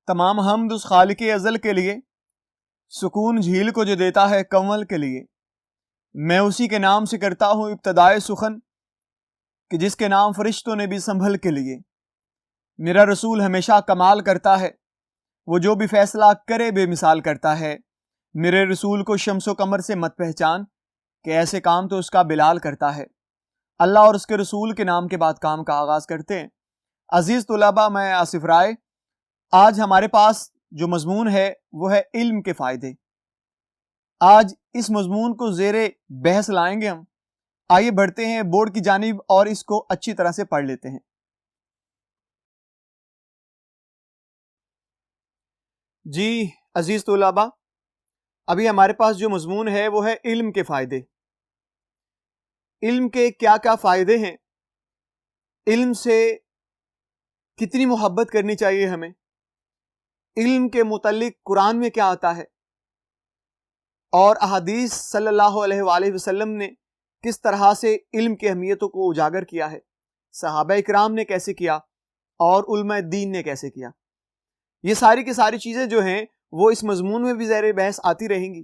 تمام حمد اس خالق ازل کے لیے، سکون جھیل کو جو دیتا ہے کنول کے لیے۔ میں اسی کے نام سے کرتا ہوں ابتدائے سخن، کہ جس کے نام فرشتوں نے بھی سنبھل کے لیے۔ میرا رسول ہمیشہ کمال کرتا ہے، وہ جو بھی فیصلہ کرے بے مثال کرتا ہے۔ میرے رسول کو شمس و قمر سے مت پہچان، کہ ایسے کام تو اس کا بلال کرتا ہے۔ اللہ اور اس کے رسول کے نام کے بعد کام کا آغاز کرتے ہیں۔ عزیز طلباء، میں آصف رائے، آج ہمارے پاس جو مضمون ہے وہ ہے علم کے فائدے۔ آج اس مضمون کو زیر بحث لائیں گے ہم۔ آئیے بڑھتے ہیں بورڈ کی جانب اور اس کو اچھی طرح سے پڑھ لیتے ہیں۔ جی عزیز طلباء، ابھی ہمارے پاس جو مضمون ہے وہ ہے علم کے فائدے۔ علم کے کیا کیا فائدے ہیں، علم سے کتنی محبت کرنی چاہیے ہمیں، علم کے متعلق قرآن میں کیا آتا ہے، اور احادیث صلی اللہ علیہ وآلہ وسلم نے کس طرح سے علم کی اہمیتوں کو اجاگر کیا ہے، صحابہ اکرام نے کیسے کیا اور علماء دین نے کیسے کیا۔ یہ ساری کی ساری چیزیں جو ہیں وہ اس مضمون میں بھی زیر بحث آتی رہیں گی۔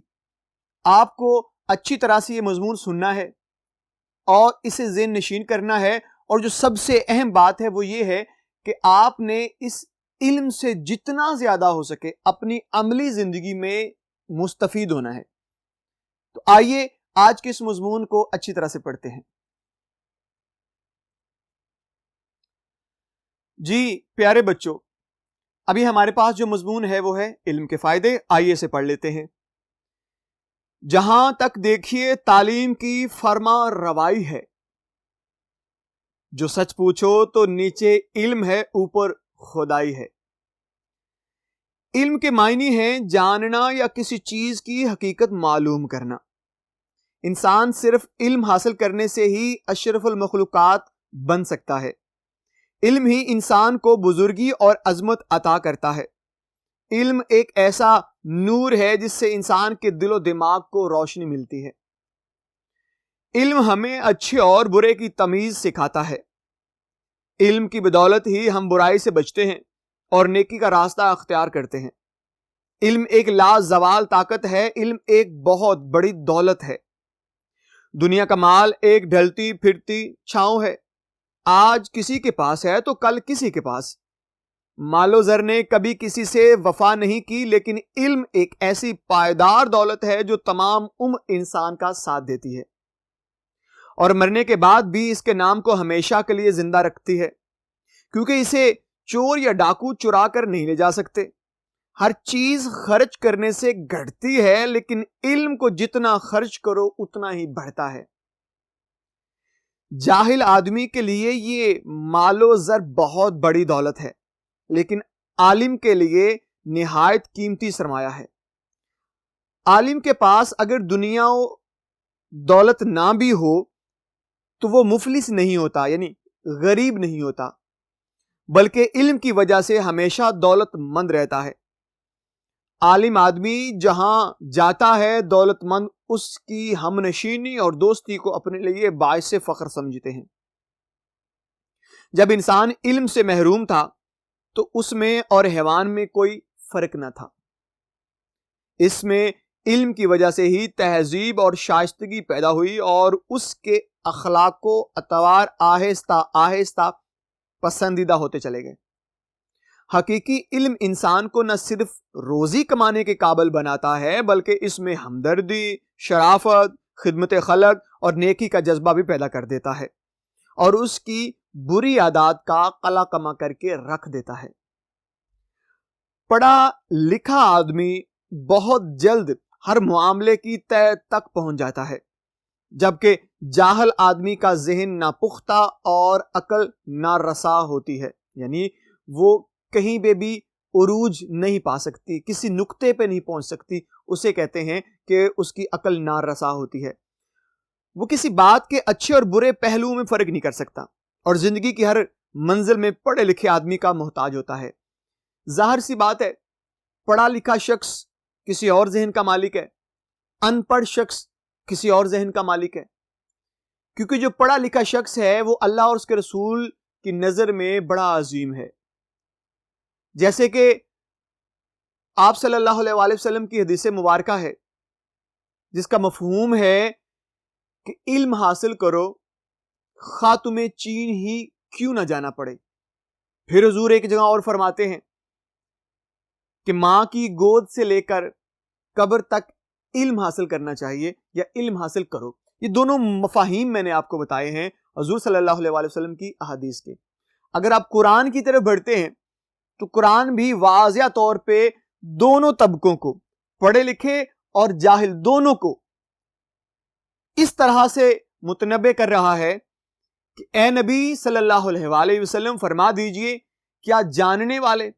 آپ کو اچھی طرح سے یہ مضمون سننا ہے اور اسے ذہن نشین کرنا ہے، اور جو سب سے اہم بات ہے وہ یہ ہے کہ آپ نے اس علم سے جتنا زیادہ ہو سکے اپنی عملی زندگی میں مستفید ہونا ہے۔ تو آئیے آج کے اس مضمون کو اچھی طرح سے پڑھتے ہیں۔ جی پیارے بچوں، ابھی ہمارے پاس جو مضمون ہے وہ ہے علم کے فائدے۔ آئیے اسے پڑھ لیتے ہیں۔ جہاں تک دیکھیے تعلیم کی فرما روائی ہے، جو سچ پوچھو تو نیچے علم ہے اوپر خدائی ہے۔ علم کے معنی ہیں جاننا یا کسی چیز کی حقیقت معلوم کرنا۔ انسان صرف علم حاصل کرنے سے ہی اشرف المخلوقات بن سکتا ہے۔ علم ہی انسان کو بزرگی اور عظمت عطا کرتا ہے۔ علم ایک ایسا نور ہے جس سے انسان کے دل و دماغ کو روشنی ملتی ہے۔ علم ہمیں اچھے اور برے کی تمیز سکھاتا ہے۔ علم کی بدولت ہی ہم برائی سے بچتے ہیں اور نیکی کا راستہ اختیار کرتے ہیں۔ علم ایک لازوال طاقت ہے، علم ایک بہت بڑی دولت ہے۔ دنیا کا مال ایک ڈھلتی پھرتی چھاؤں ہے، آج کسی کے پاس ہے تو کل کسی کے پاس۔ مال و زر نے کبھی کسی سے وفا نہیں کی، لیکن علم ایک ایسی پائیدار دولت ہے جو تمام عمر انسان کا ساتھ دیتی ہے اور مرنے کے بعد بھی اس کے نام کو ہمیشہ کے لیے زندہ رکھتی ہے، کیونکہ اسے چور یا ڈاکو چرا کر نہیں لے جا سکتے۔ ہر چیز خرچ کرنے سے گھٹتی ہے، لیکن علم کو جتنا خرچ کرو اتنا ہی بڑھتا ہے۔ جاہل آدمی کے لیے یہ مال و زر بہت بڑی دولت ہے، لیکن عالم کے لیے نہایت قیمتی سرمایہ ہے۔ عالم کے پاس اگر دنیا و دولت نہ بھی ہو تو وہ مفلس نہیں ہوتا، یعنی غریب نہیں ہوتا، بلکہ علم کی وجہ سے ہمیشہ دولت مند رہتا ہے۔ عالم آدمی جہاں جاتا ہے دولت مند اس کی ہمنشینی اور دوستی کو اپنے لیے باعث فخر سمجھتے ہیں۔ جب انسان علم سے محروم تھا تو اس میں اور حیوان میں کوئی فرق نہ تھا۔ اس میں علم کی وجہ سے ہی تہذیب اور شائستگی پیدا ہوئی اور اس کے اخلاق و اطوار آہستہ آہستہ پسندیدہ ہوتے چلے گئے۔ حقیقی علم انسان کو نہ صرف روزی کمانے کے قابل بناتا ہے، بلکہ اس میں ہمدردی، شرافت، خدمت خلق اور نیکی کا جذبہ بھی پیدا کر دیتا ہے اور اس کی بری عادات کا قلع کما کر کے رکھ دیتا ہے۔ پڑھا لکھا آدمی بہت جلد ہر معاملے کی تہ تک پہنچ جاتا ہے، جبکہ جاہل آدمی کا ذہن ناپختہ اور عقل نارسا ہوتی ہے، یعنی وہ کہیں پہ بھی عروج نہیں پا سکتی، کسی نقطے پہ نہیں پہنچ سکتی، اسے کہتے ہیں کہ اس کی عقل نارسا ہوتی ہے۔ وہ کسی بات کے اچھے اور برے پہلو میں فرق نہیں کر سکتا اور زندگی کی ہر منزل میں پڑھے لکھے آدمی کا محتاج ہوتا ہے۔ ظاہر سی بات ہے، پڑھا لکھا شخص کسی اور ذہن کا مالک ہے، ان پڑھ شخص کسی اور ذہن کا مالک ہے، کیونکہ جو پڑھا لکھا شخص ہے وہ اللہ اور اس کے رسول کی نظر میں بڑا عظیم ہے۔ جیسے کہ آپ صلی اللہ علیہ وآلہ وسلم کی حدیث مبارکہ ہے جس کا مفہوم ہے کہ علم حاصل کرو خواہ تمہیں چین ہی کیوں نہ جانا پڑے۔ پھر حضور ایک جگہ اور فرماتے ہیں کہ ماں کی گود سے لے کر قبر تک علم حاصل کرنا چاہیے یا علم حاصل کرو۔ یہ دونوں مفاہیم میں نے آپ کو بتائے ہیں حضور صلی اللہ علیہ وآلہ وسلم کی احادیث کے۔ اگر آپ قرآن کی طرف بڑھتے ہیں تو قرآن بھی واضح طور پہ دونوں طبقوں کو، پڑھے لکھے اور جاہل دونوں کو، اس طرح سے متنبع کر رہا ہے کہ اے نبی صلی اللہ علیہ وآلہ وسلم فرما دیجئے کیا جاننے والے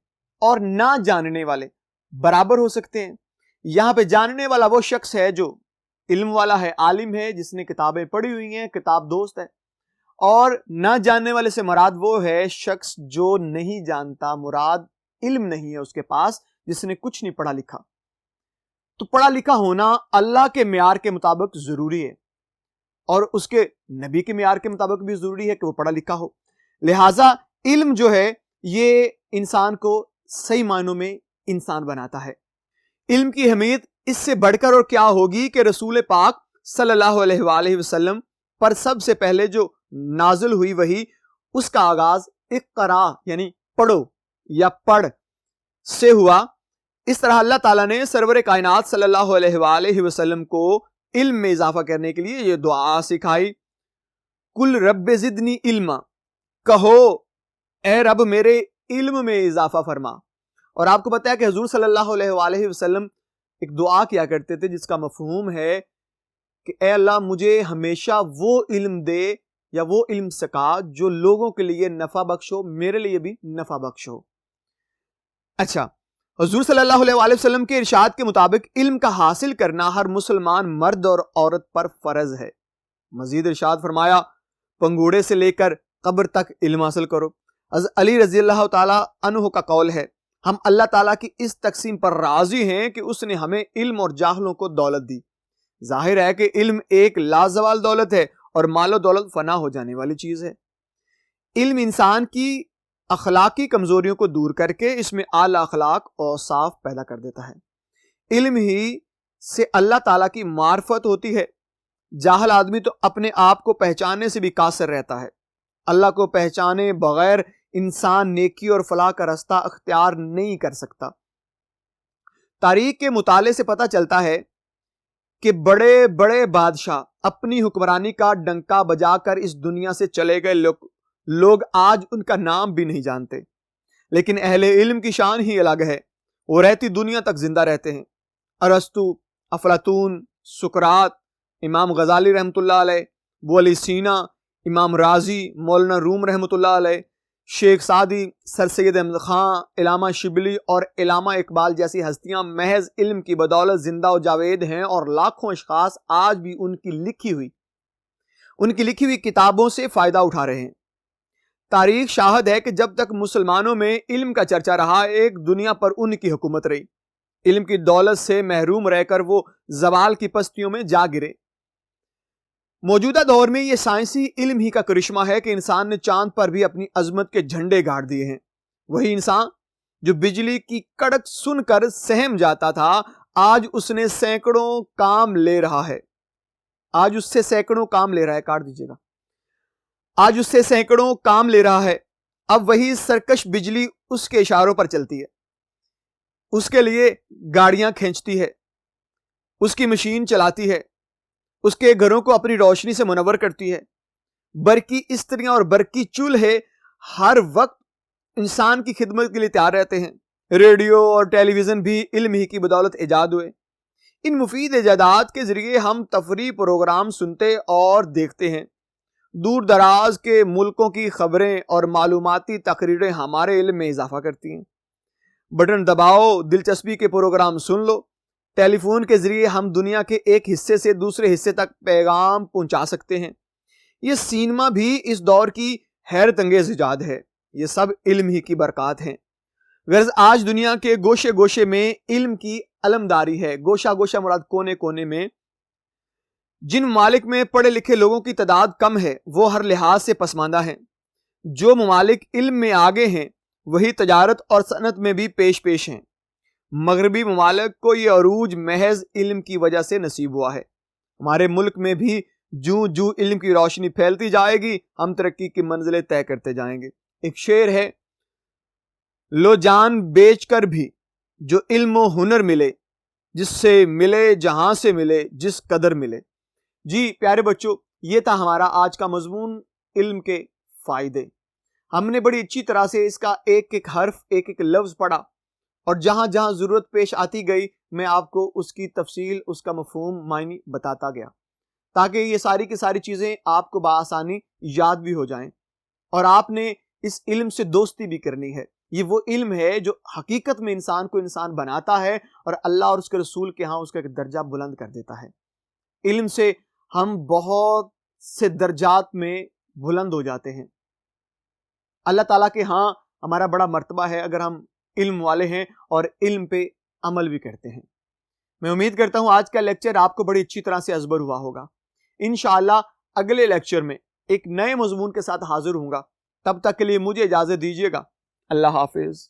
اور نہ جاننے والے برابر ہو سکتے ہیں؟ یہاں پہ جاننے والا وہ شخص ہے جو علم والا ہے، عالم ہے، جس نے کتابیں پڑھی ہوئی ہیں، کتاب دوست ہے، اور نہ جاننے والے سے مراد وہ ہے شخص جو نہیں جانتا، مراد علم نہیں ہے اس کے پاس، جس نے کچھ نہیں پڑھا لکھا۔ تو پڑھا لکھا ہونا اللہ کے معیار کے مطابق ضروری ہے، اور اس کے نبی کے معیار کے مطابق بھی ضروری ہے کہ وہ پڑھا لکھا ہو۔ لہٰذا علم جو ہے یہ انسان کو صحیح معنوں میں انسان بناتا ہے۔ علم کی اہمیت اس سے بڑھ کر اور کیا ہوگی کہ رسول پاک صلی اللہ علیہ وآلہ وسلم پر سب سے پہلے جو نازل ہوئی وحی، اس کا آغاز اقرا یعنی پڑھو یا پڑھ سے ہوا۔ اس طرح اللہ تعالیٰ نے سرور کائنات صلی اللہ علیہ وآلہ وسلم کو علم میں اضافہ کرنے کے لیے یہ دعا سکھائی، کل رب زدنی علما، کہو اے رب میرے علم میں اضافہ فرما۔ اور آپ کو پتہ ہے کہ حضور صلی اللہ علیہ وآلہ وسلم ایک دعا کیا کرتے تھے جس کا مفہوم ہے کہ اے اللہ مجھے ہمیشہ وہ علم دے یا وہ علم سکھا جو لوگوں کے لیے نفع بخش ہو، میرے لیے بھی نفع بخش ہو۔ اچھا، حضور صلی اللہ علیہ وآلہ وسلم کے ارشاد کے مطابق علم کا حاصل کرنا ہر مسلمان مرد اور عورت پر فرض ہے۔ مزید ارشاد فرمایا پنگوڑے سے لے کر قبر تک علم حاصل کرو۔ حضرت علی رضی اللہ تعالی عنہ کا قول ہے ہم اللہ تعالیٰ کی اس تقسیم پر راضی ہیں کہ اس نے ہمیں علم اور جاہلوں کو دولت دی۔ ظاہر ہے کہ علم ایک لازوال دولت ہے اور مال و دولت فنا ہو جانے والی چیز ہے۔ علم انسان کی اخلاقی کمزوریوں کو دور کر کے اس میں اعلی اخلاق اور صاف پیدا کر دیتا ہے۔ علم ہی سے اللہ تعالیٰ کی معرفت ہوتی ہے۔ جاہل آدمی تو اپنے آپ کو پہچاننے سے بھی قاصر رہتا ہے۔ اللہ کو پہچانے بغیر انسان نیکی اور فلاح کا راستہ اختیار نہیں کر سکتا۔ تاریخ کے مطالعے سے پتہ چلتا ہے کہ بڑے بڑے بادشاہ اپنی حکمرانی کا ڈنکا بجا کر اس دنیا سے چلے گئے، لوگ آج ان کا نام بھی نہیں جانتے، لیکن اہل علم کی شان ہی الگ ہے، وہ رہتی دنیا تک زندہ رہتے ہیں۔ ارسطو، افلاطون، سقراط، امام غزالی رحمۃ اللہ علیہ، ابو علی سینا، امام رازی، مولانا روم رحمۃ اللہ علیہ، شیخ سعدی، سر سید احمد خان، علامہ شبلی اور علامہ اقبال جیسی ہستیاں محض علم کی بدولت زندہ و جاوید ہیں، اور لاکھوں اشخاص آج بھی ان کی لکھی ہوئی کتابوں سے فائدہ اٹھا رہے ہیں۔ تاریخ شاہد ہے کہ جب تک مسلمانوں میں علم کا چرچا رہا، ایک دنیا پر ان کی حکومت رہی۔ علم کی دولت سے محروم رہ کر وہ زوال کی پستیوں میں جا گرے۔ موجودہ دور میں یہ سائنسی علم ہی کا کرشمہ ہے کہ انسان نے چاند پر بھی اپنی عظمت کے جھنڈے گاڑ دیے ہیں۔ وہی انسان جو بجلی کی کڑک سن کر سہم جاتا تھا، آج اس نے سینکڑوں کام لے رہا ہے۔ آج اس سے سینکڑوں کام لے رہا ہے، کاٹ دیجیے گا۔ آج اس سے سینکڑوں کام لے رہا ہے۔ اب وہی سرکش بجلی اس کے اشاروں پر چلتی ہے، اس کے لیے گاڑیاں کھینچتی ہے، اس کی مشین چلاتی ہے، اس کے گھروں کو اپنی روشنی سے منور کرتی ہے۔ برقی استریاں اور برقی چولہے ہر وقت انسان کی خدمت کے لیے تیار رہتے ہیں۔ ریڈیو اور ٹیلی ویژن بھی علم ہی کی بدولت ایجاد ہوئے۔ ان مفید ایجادات کے ذریعے ہم تفریح پروگرام سنتے اور دیکھتے ہیں۔ دور دراز کے ملکوں کی خبریں اور معلوماتی تقریریں ہمارے علم میں اضافہ کرتی ہیں۔ بٹن دباؤ، دلچسپی کے پروگرام سن لو۔ ٹیلی فون کے ذریعے ہم دنیا کے ایک حصے سے دوسرے حصے تک پیغام پہنچا سکتے ہیں۔ یہ سینما بھی اس دور کی حیرت انگیز ایجاد ہے۔ یہ سب علم ہی کی برکات ہیں۔ غرض آج دنیا کے گوشے گوشے میں علم کی علمداری ہے۔ گوشہ گوشہ مراد کونے کونے میں۔ جن ممالک میں پڑھے لکھے لوگوں کی تعداد کم ہے وہ ہر لحاظ سے پسماندہ ہیں۔ جو ممالک علم میں آگے ہیں وہی تجارت اور صنعت میں بھی پیش ہیں۔ مغربی ممالک کو یہ عروج محض علم کی وجہ سے نصیب ہوا ہے۔ ہمارے ملک میں بھی جوں جوں علم کی روشنی پھیلتی جائے گی ہم ترقی کی منزلیں طے کرتے جائیں گے۔ ایک شعر ہے، لو جان بیچ کر بھی جو علم و ہنر ملے، جس سے ملے جہاں سے ملے جس قدر ملے۔ جی پیارے بچوں، یہ تھا ہمارا آج کا مضمون، علم کے فائدے۔ ہم نے بڑی اچھی طرح سے اس کا ایک ایک حرف، ایک ایک لفظ پڑھا، اور جہاں جہاں ضرورت پیش آتی گئی میں آپ کو اس کی تفصیل، اس کا مفہوم، معنی بتاتا گیا، تاکہ یہ ساری کی ساری چیزیں آپ کو بآسانی یاد بھی ہو جائیں۔ اور آپ نے اس علم سے دوستی بھی کرنی ہے۔ یہ وہ علم ہے جو حقیقت میں انسان کو انسان بناتا ہے اور اللہ اور اس کے رسول کے ہاں اس کا درجہ بلند کر دیتا ہے۔ علم سے ہم بہت سے درجات میں بلند ہو جاتے ہیں۔ اللہ تعالیٰ کے ہاں ہمارا بڑا مرتبہ ہے اگر ہم علم والے ہیں اور علم پہ عمل بھی کرتے ہیں۔ میں امید کرتا ہوں آج کا لیکچر آپ کو بڑی اچھی طرح سے ازبر ہوا ہوگا۔ انشاءاللہ اگلے لیکچر میں ایک نئے مضمون کے ساتھ حاضر ہوں گا۔ تب تک کے لیے مجھے اجازت دیجیے گا۔ اللہ حافظ۔